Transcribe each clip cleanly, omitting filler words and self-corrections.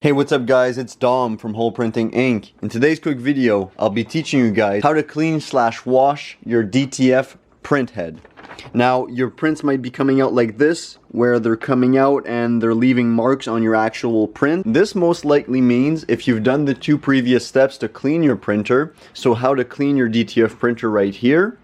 Hey, what's up guys, it's Dom from Hole Printing Inc. In today's quick video, I'll be teaching you guys how to clean/wash your DTF print head. Now, your prints might be coming out like this, where they're coming out and they're leaving marks on your actual print. This most likely means if you've done the two previous steps to clean your printer, so how to clean your DTF printer right here,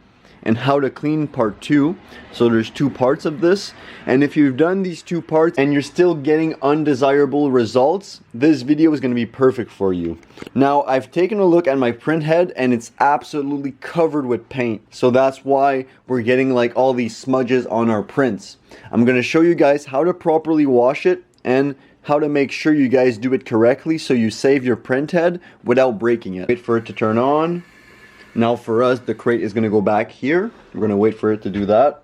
and how to clean part 2. So there's two parts of this, and if you've done these two parts and you're still getting undesirable results, this video is going to be perfect for you. Now, I've taken a look at my print head and it's absolutely covered with paint, so that's why we're getting like all these smudges on our prints. I'm going to show you guys how to properly wash it and how to make sure you guys do it correctly so you save your print head without breaking it. Wait for it to turn on. Now for us, the crate is going to go back here. We're going to wait for it to do that.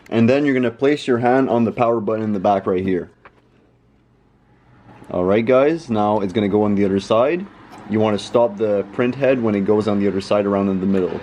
And then you're going to place your hand on the power button in the back right here. Alright guys, now it's going to go on the other side. You want to stop the print head when it goes on the other side around in the middle.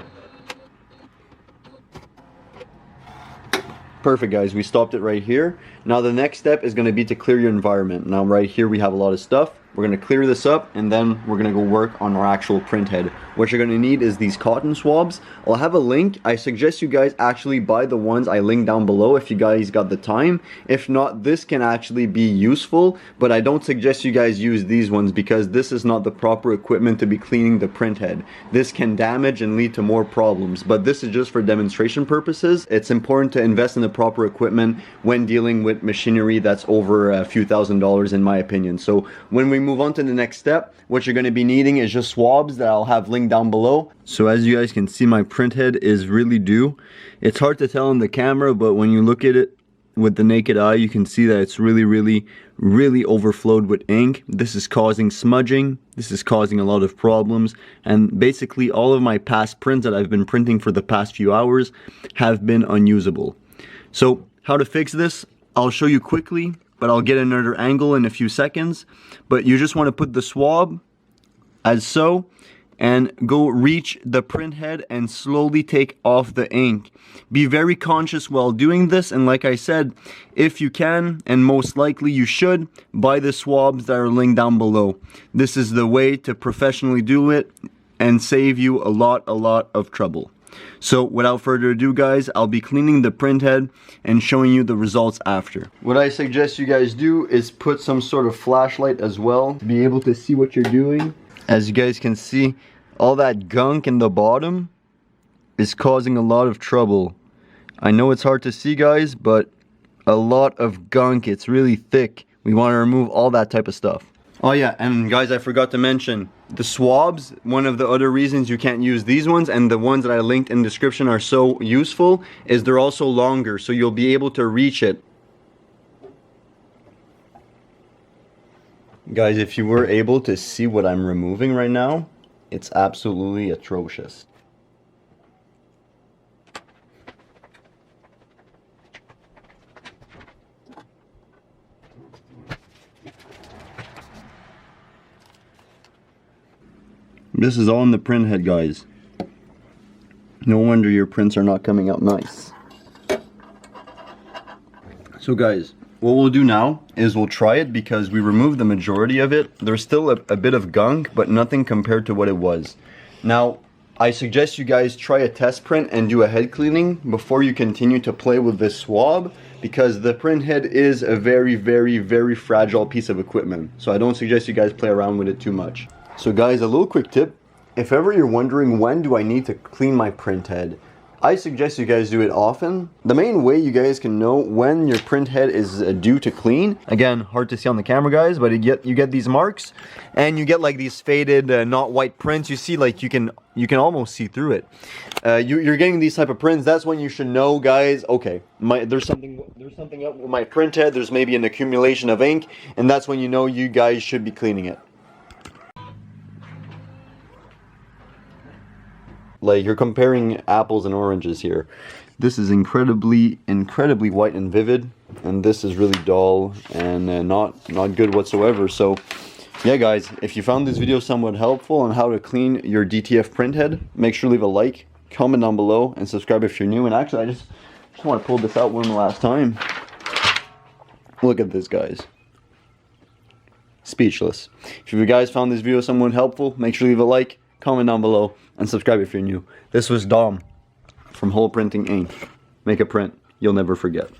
Perfect guys, we stopped it right here. Now the next step is going to be to clear your environment. Now right here we have a lot of stuff. We're going to clear this up and then we're going to go work on our actual print head. What you're going to need is these cotton swabs. I'll have a link. I suggest you guys actually buy the ones I linked down below if you guys got the time. If not, this can actually be useful, but I don't suggest you guys use these ones because this is not the proper equipment to be cleaning the print head. This can damage and lead to more problems, but this is just for demonstration purposes. It's important to invest in the proper equipment when dealing with machinery that's over a few $1,000s in my opinion. So when we move on to the next step, what you're going to be needing is just swabs that I'll have linked down below. So as you guys can see, my print head is really due. It's hard to tell on the camera, but when you look at it with the naked eye, you can see that it's really overflowed with ink. This is causing smudging. This is causing a lot of problems, and basically all of my past prints that I've been printing for the past few hours have been unusable. So how to fix this, I'll show you quickly, but I'll get another angle in a few seconds. But you just want to put the swab as so and go reach the print head and slowly take off the ink. Be very conscious while doing this, and like I said, if you can, and most likely you should, buy the swabs that are linked down below. This is the way to professionally do it and save you a lot of trouble. So without further ado guys, I'll be cleaning the print head and showing you the results after. What I suggest you guys do is put some sort of flashlight as well to be able to see what you're doing. As you guys can see, all that gunk in the bottom is causing a lot of trouble. I know it's hard to see guys, but a lot of gunk, it's really thick. We want to remove all that type of stuff. Oh yeah, and guys, I forgot to mention the swabs. One of the other reasons you can't use these ones, and the ones that I linked in the description are so useful, is they're also longer, so you'll be able to reach it. Guys, if you were able to see what I'm removing right now, it's absolutely atrocious. This is all in the print head, guys. No wonder your prints are not coming out nice. So guys, what we'll do now is we'll try it because we removed the majority of it. There's still a bit of gunk, but nothing compared to what it was. Now, I suggest you guys try a test print and do a head cleaning before you continue to play with this swab, because the print head is a very fragile piece of equipment. So I don't suggest you guys play around with it too much. So guys, a little quick tip. If ever you're wondering when do I need to clean my print head, I suggest you guys do it often. The main way you guys can know when your print head is due to clean, again, hard to see on the camera guys, but you get these marks and you get like these faded, not white prints. You see, like you can almost see through it. You're getting these type of prints. That's when you should know, guys, okay, there's something up with my print head. There's maybe an accumulation of ink, and that's when you know you guys should be cleaning it. Like, you're comparing apples and oranges here. This is incredibly white and vivid, and this is really dull and not good whatsoever. So yeah guys, if you found this video somewhat helpful on how to clean your DTF print head, make sure to leave a like, comment down below, and subscribe if you're new. And actually, I just want to pull this out one last time. Look at this, guys. speechless. If you guys found this video somewhat helpful, make sure to leave a like, comment down below, and subscribe if you're new. This was Dom from Hole Printing Inc. Make a print you'll never forget.